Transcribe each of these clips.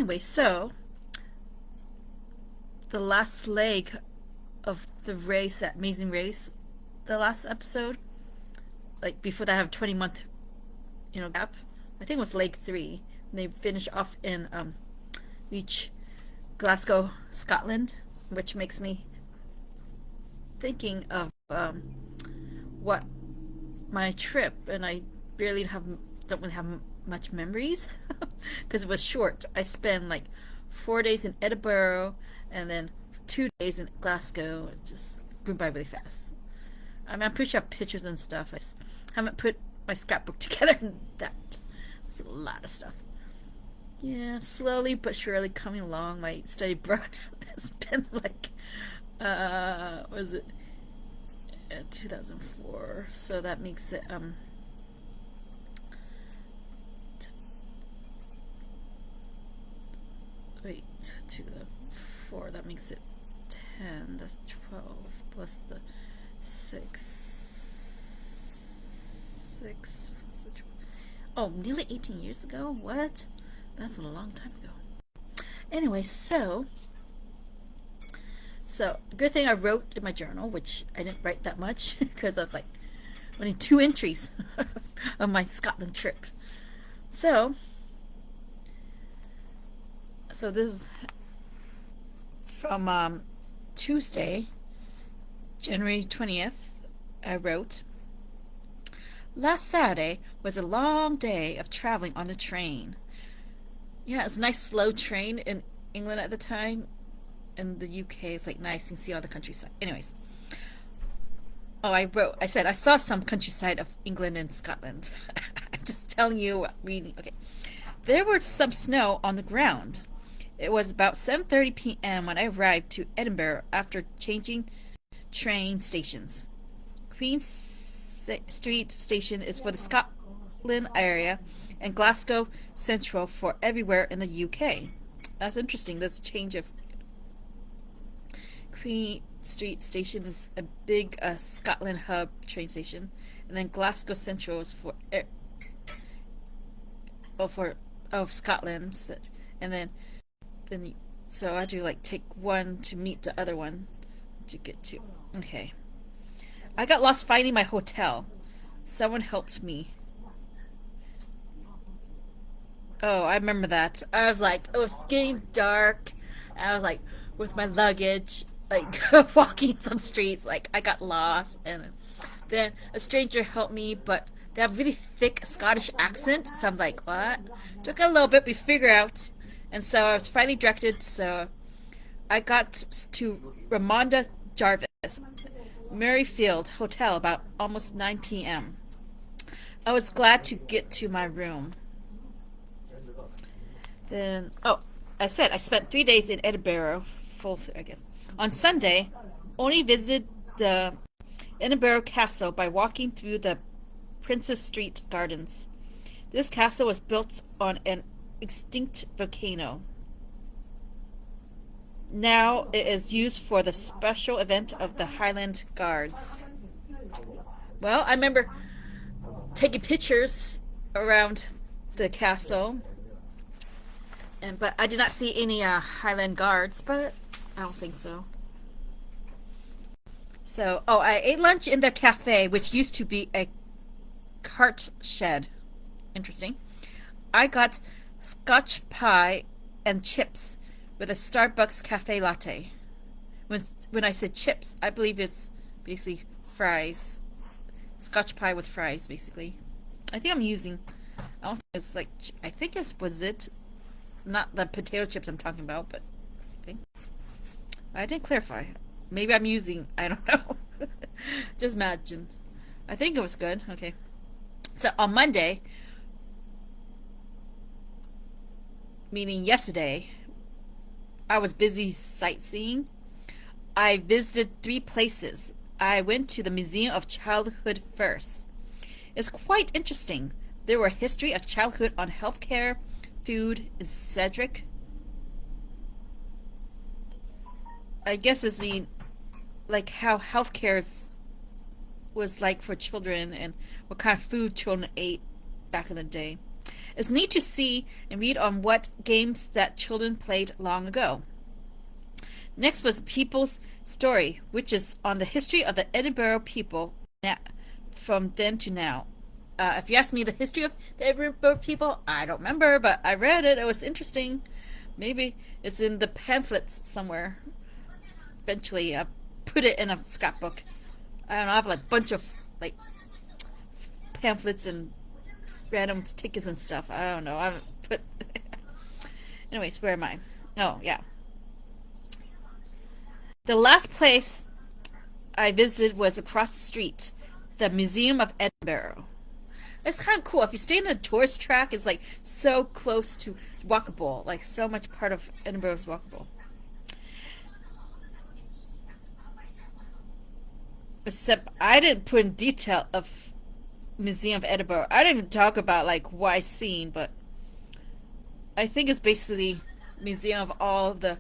Anyway, so the last leg of the race, that amazing race, the last episode, like before that, I have 20 month, gap. I think it was leg three. And they finish off in reach Glasgow, Scotland, which makes me thinking of what my trip, and I barely don't really have much memories because it was short. I spent like 4 days in Edinburgh and then 2 days in Glasgow. It just went by really fast. I mean, I'm pretty sure I have pictures and stuff. I just haven't put my scrapbook together, and that's a lot of stuff. Yeah, slowly but surely coming along. My study abroad has been like, was it 2004? So that makes it wait, 2004. That makes it 10. That's 12 plus the 6. Oh, nearly 18 years ago? What? That's a long time ago. Anyway, so good thing I wrote in my journal, which I didn't write that much because I was like only 2 entries of my Scotland trip. So this is from Tuesday, January 20th. I wrote, last Saturday was a long day of traveling on the train. Yeah, it's a nice slow train in England at the time. In the UK, it's like nice. You can see all the countryside. Anyways, I said I saw some countryside of England and Scotland. I'm just telling you, reading. Okay, there was some snow on the ground. It was about 7:30 p.m. when I arrived to Edinburgh after changing train stations. Queen Street Station is for the Scotland area, and Glasgow Central for everywhere in the UK. That's interesting. There's a change of Queen Street Station is a big Scotland hub train station, and then Glasgow Central is of Scotland, and then so I had to like take one to meet the other one to get to. Okay, I got lost finding my hotel. Someone helped me. Oh, I remember that. I was like, it was getting dark. I was like, with my luggage, like walking some streets, like I got lost, and then a stranger helped me, but they have really thick Scottish accent, so I'm like, what? Took a little bit, we figure out, and so I was finally directed. So I got to Ramonda Jarvis, Merrifield Hotel about almost 9 p.m. I was glad to get to my room. Then, I said I spent 3 days in Edinburgh, I guess. On Sunday, only visited the Edinburgh Castle by walking through the Princess Street Gardens. This castle was built on an extinct volcano. Now it is used for the special event of the Highland Guards. Well, I remember taking pictures around the castle, but I did not see any Highland Guards, but I don't think so. So, I ate lunch in their cafe, which used to be a cart shed. Interesting. I got Scotch pie and chips with a Starbucks cafe latte. When I said chips, I believe it's basically fries. Scotch pie with fries, basically. I think I'm using. I don't think it's like. I think was it not the potato chips I'm talking about, but I didn't clarify. Maybe I'm using. I don't know. Just imagine. I think it was good. Okay. So on Monday, meaning yesterday, I was busy sightseeing. I visited 3 places. I went to the Museum of Childhood first. It's quite interesting. There were history of childhood on healthcare, food, etc. I guess it's mean like how healthcare was like for children and what kind of food children ate back in the day. It's neat to see and read on what games that children played long ago. Next was People's Story, which is on the history of the Edinburgh people from then to now. If you ask me the history of the Edinburgh people, I don't remember, but I read it. It was interesting. Maybe it's in the pamphlets somewhere. Eventually, I put it in a scrapbook. I don't know. I have like a bunch of like pamphlets and random tickets and stuff. I don't know. I haven't put. Anyways, where am I? Oh, yeah. The last place I visited was across the street, the Museum of Edinburgh. It's kind of cool. If you stay in the tourist track, it's like so close to walkable. Like so much part of Edinburgh is walkable. Except I didn't put in detail of Museum of Edinburgh. I didn't even talk about like what I seen, but I think it's basically museum of all the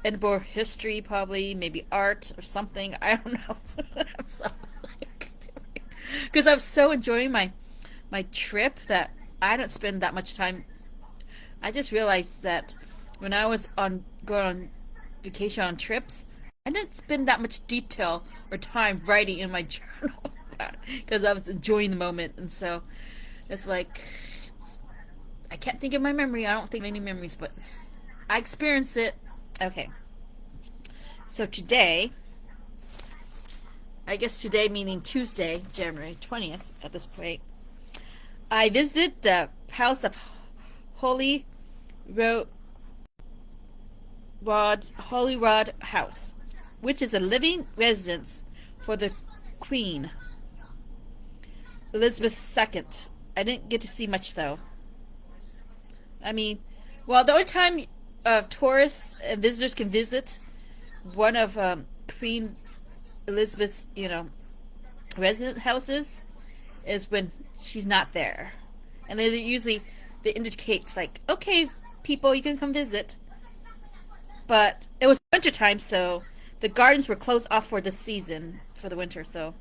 Edinburgh history, probably maybe art or something. I don't know. I'm so because I was so enjoying my trip that I don't spend that much time. I just realized that when I was on going on vacation on trips, I didn't spend that much detail or time writing in my journal because I was enjoying the moment, and so it's like I can't think of my memory. I don't think of any memories, but I experienced it. Okay. So today, I guess today meaning Tuesday, January 20th at this point, I visited the Palace of Holy Rod House, which is a living residence for the Queen Elizabeth II. I didn't get to see much though. I mean, well, the only time tourists and visitors can visit one of Queen Elizabeth's, resident houses is when she's not there, and they indicate like, okay, people, you can come visit. But it was winter time, so the gardens were closed off for the season for the winter. So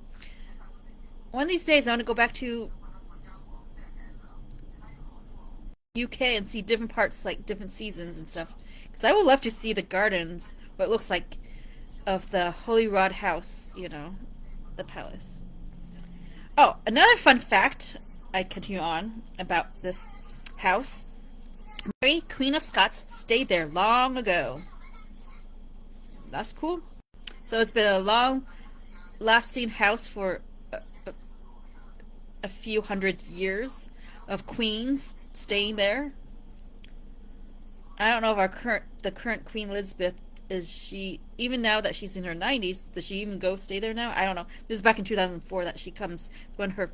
one of these days, I want to go back to UK and see different parts, like different seasons and stuff. Because I would love to see the gardens, what it looks like of the Holyrood House, the palace. Oh, another fun fact, I continue on about this house. Mary, Queen of Scots, stayed there long ago. That's cool. So it's been a long-lasting house for a few hundred years of queens staying there. I don't know if the current Queen Elizabeth, is she, even now that she's in her 90s, does she even go stay there now? I don't know. This is back in 2004 that she comes when her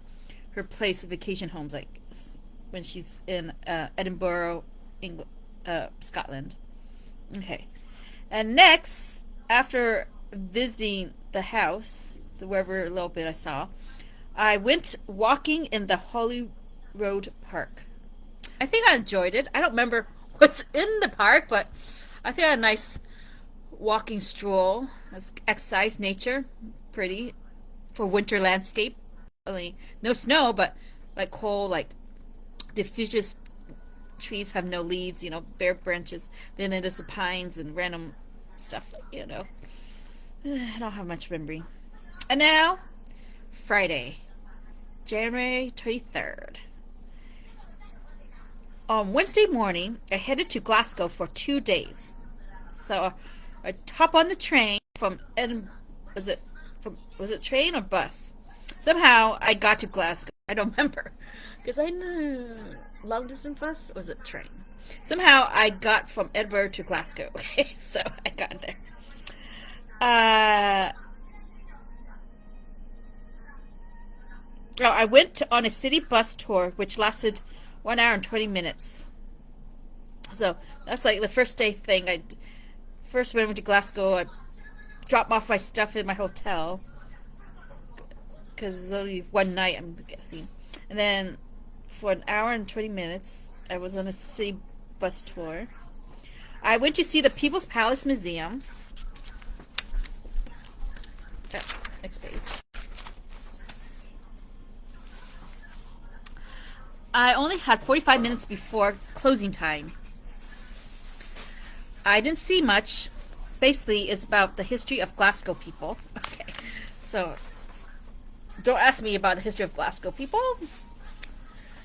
place of vacation homes, like when she's in Edinburgh, England, Scotland. Okay. And next, after visiting the house, wherever little bit I saw, I went walking in the Holyrood Park. I think I enjoyed it. I don't remember what's in the park, but I think I had a nice walking stroll. It's exercise, nature, pretty for winter landscape. Really, no snow, but like whole diffuse trees have no leaves, bare branches. Then there's the pines and random stuff, I don't have much memory. And now, Friday, January 23rd. On Wednesday morning, I headed to Glasgow for 2 days. So I hop on the train from was it train or bus? Somehow I got to Glasgow. I don't remember because I know long distance bus or was it train? Somehow I got from Edinburgh to Glasgow. Okay, so I got there. I went on a city bus tour which lasted 1 hour and 20 minutes. So that's like the first day thing. I first went to Glasgow. I dropped off my stuff in my hotel because it's only one night, I'm guessing. And then for 1 hour and 20 minutes, I was on a city bus tour. I went to see the People's Palace Museum. Oh, next page. I only had 45 minutes before closing time. I didn't see much. Basically, it's about the history of Glasgow people. Okay, so don't ask me about the history of Glasgow people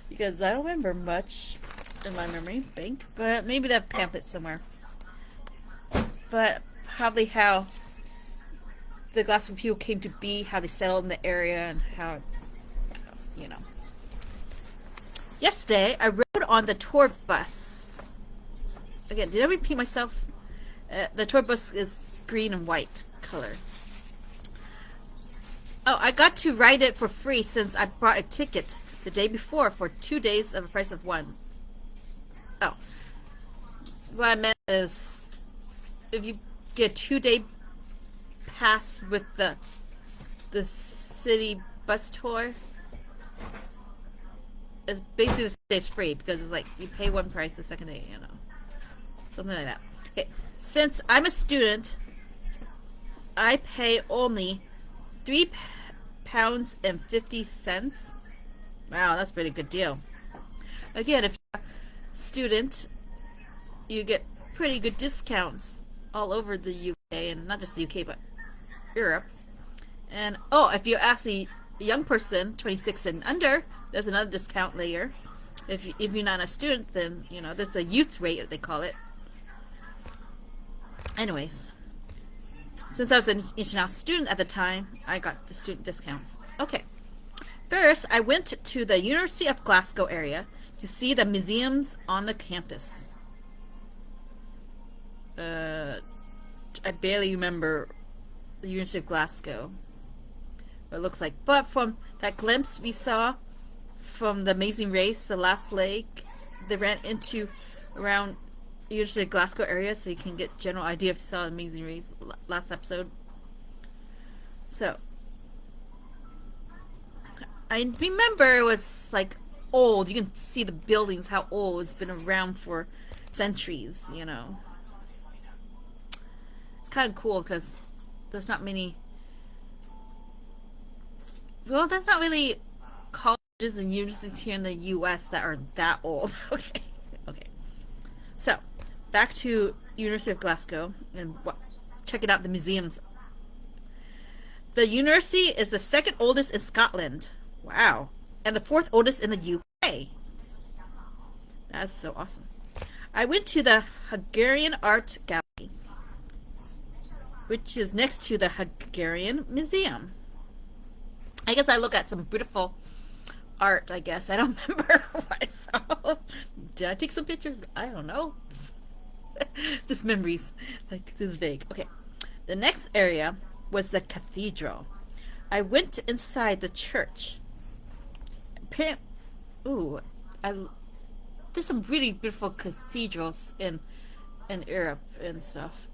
because I don't remember much in my memory bank. But maybe they have pamphlets somewhere. But probably how the Glasgow people came to be, how they settled in the area, and how, you know. Yesterday, I rode on the tour bus. Again, did I repeat myself? The tour bus is green and white color. Oh, I got to ride it for free since I bought a ticket the day before for 2 days of the price of one. Oh. What I meant is, if you get a 2-day pass with the city bus tour, it's basically the day's free because it's like you pay one price the second day, you know. Something like that. Okay. Since I'm a student, I pay only £3.50. Wow, that's a pretty good deal. Again, if you're a student, you get pretty good discounts all over the UK, and not just the UK, but Europe. And oh, if you're actually a young person, 26 and under, there's another discount layer. If you're not a student, then you know there's a youth rate, they call it. Anyways, since I was an international student at the time, I got the student discounts. Okay. First, I went to the University of Glasgow area to see the museums on the campus. I barely remember the University of Glasgow, what it looks like. But from that glimpse we saw from the Amazing Race, the last lake, they ran into around University of Glasgow area, so you can get general idea if you saw Amazing Race last episode. So I remember it was like old. You can see the buildings, how old it's been around for centuries, you know. It's kind of cool because there's not many. Well, there's not really colleges and universities here in the U.S. that are that old. Okay. Okay. So, back to University of Glasgow and checking out the museums. The university is the second oldest in Scotland. Wow. And the fourth oldest in the UK. That's so awesome. I went to the Hungarian Art Gallery, which is next to the Hungarian Museum. I guess I look at some beautiful art, I guess. I don't remember what I saw. Did I take some pictures? I don't know. Just memories. Like, this is vague. Okay. The next area was the cathedral. I went inside the church. Ooh, there's some really beautiful cathedrals in Europe and stuff.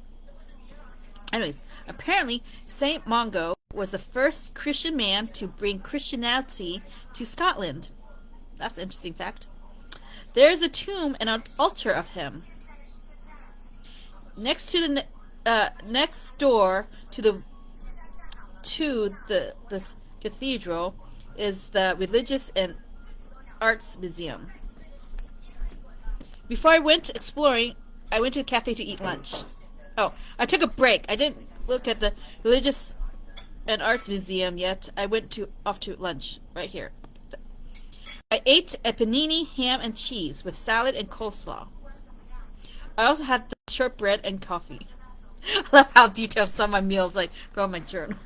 Anyways, apparently Saint Mungo was the first Christian man to bring Christianity to Scotland. That's an interesting fact. There's a tomb and an altar of him. Next to the next door to the cathedral is the Religious and Arts Museum. Before I went exploring, I went to the cafe to eat lunch. Oh, I took a break. I didn't look at the Religious and Arts Museum yet. I went off to lunch right here. I ate a panini, ham, and cheese with salad and coleslaw. I also had the shortbread and coffee. I love how detailed some of my meals like from my journal.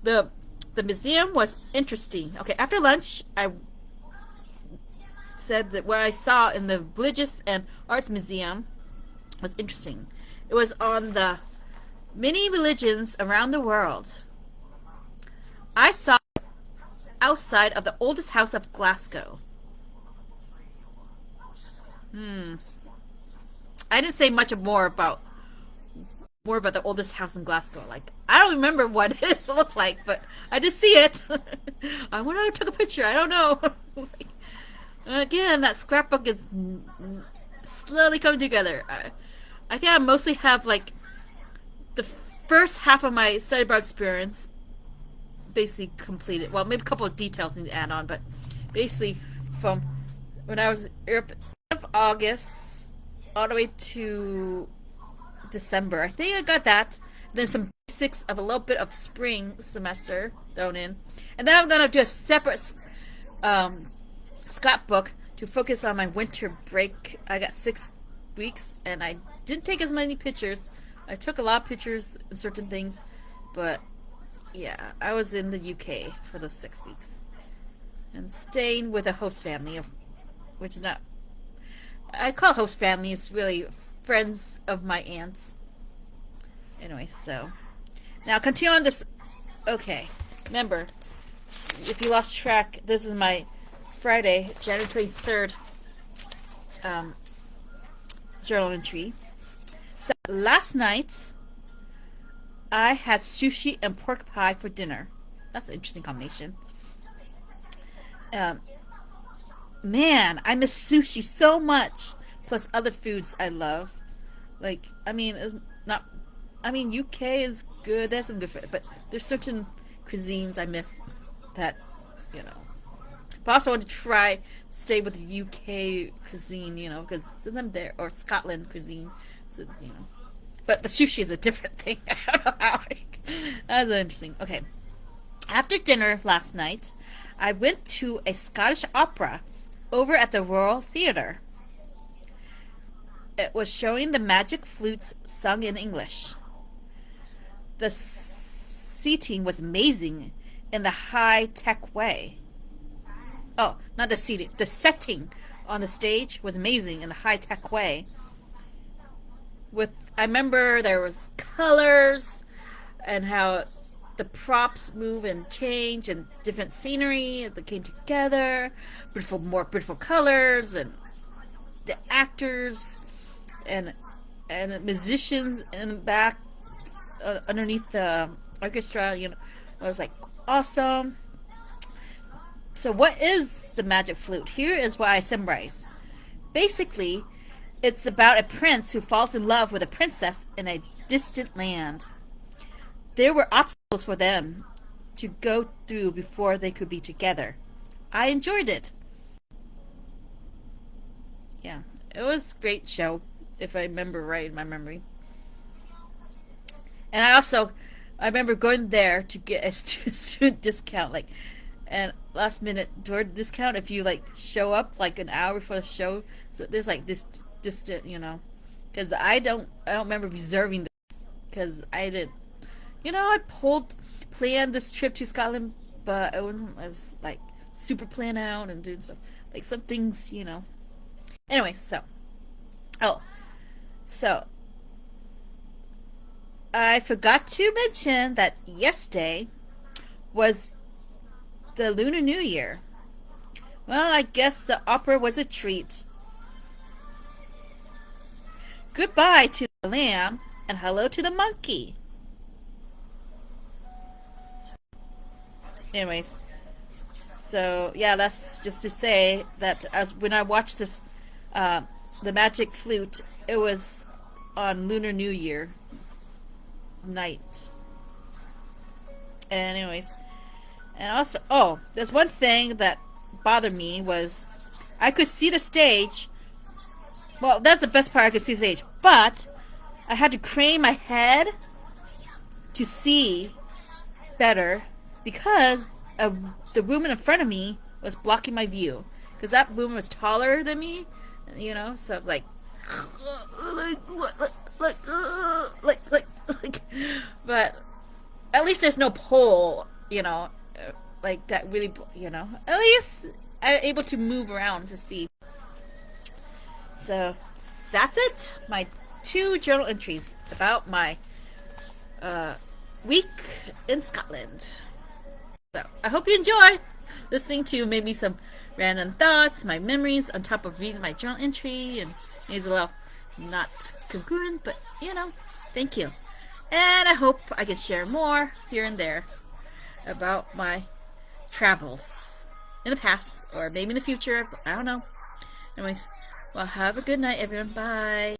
The museum was interesting. Okay, after lunch, I said that what I saw in the Religious and Arts Museum was interesting. It was on the many religions around the world. I saw outside of the oldest house of Glasgow. I didn't say much more about the oldest house in Glasgow. Like, I don't remember what it looked like, but I did see it. I wonder if I took a picture. I don't know. Again, that scrapbook is slowly coming together. I think I mostly have like the first half of my study abroad experience basically completed. Well, maybe a couple of details need to add on, but basically from when I was in Europe of August all the way to December. I think I got that. Then some basics of a little bit of spring semester thrown in, and then I'm gonna do a separate um, scrapbook to focus on my winter break. I got 6 weeks, and I didn't take as many pictures. I took a lot of pictures in certain things, but yeah, I was in the UK for those 6 weeks and staying with a host family of, which is not, I call host family. It's really friends of my aunts. Anyway, so now continue on this. Okay, remember, if you lost track, this is my Friday, January 23rd journal entry. So last night, I had sushi and pork pie for dinner. That's an interesting combination. Um, Man, I miss sushi so much. Plus other foods I love. Like, I mean, it's not. I mean, UK is good. There's some good food, but there's certain cuisines I miss that, you know. But I also want to try stay with the UK cuisine, because since I'm there, or Scotland cuisine, since. But the sushi is a different thing. I don't know how. That's interesting. Okay. After dinner last night, I went to a Scottish opera over at the Royal Theatre. It was showing the magic flutes sung in English. The seating was amazing in the high-tech way. Oh, not the seating. The setting on the stage was amazing in the high-tech way. I remember there was colors and how the props move and change and different scenery that came together, more beautiful colors, and the actors and musicians in the back underneath the orchestra. It was like awesome. So what is the magic flute? Here is what I summarize. Basically, it's about a prince who falls in love with a princess in a distant land. There were obstacles for them to go through before they could be together. I enjoyed it. Yeah, it was a great show, if I remember right in my memory. And I remember going there to get a student discount, and last minute door discount if you show up an hour before the show. So there's this distant, because I don't remember reserving this because I did. I planned this trip to Scotland, but it wasn't as super planned out and doing stuff. Some things. Anyway, so I forgot to mention that yesterday was the Lunar New Year. Well, I guess the opera was a treat. Goodbye to the lamb and hello to the monkey. Anyways, so yeah, that's just to say that when I watched this, the magic flute, it was on Lunar New Year night. And anyways, and also, there's one thing that bothered me was I could see the stage. Well, that's the best part. I could see the stage, but I had to crane my head to see better because the woman in front of me was blocking my view. Because that woman was taller than me, So I was like, but at least there's no pole, that really, At least I'm able to move around to see. So that's it. My 2 journal entries about my week in Scotland. So I hope you enjoy listening to maybe some random thoughts, my memories, on top of reading my journal entry, and it's a little not congruent, but thank you. And I hope I can share more here and there about my travels in the past, or maybe in the future. I don't know. Anyways, well, have a good night, everyone. Bye.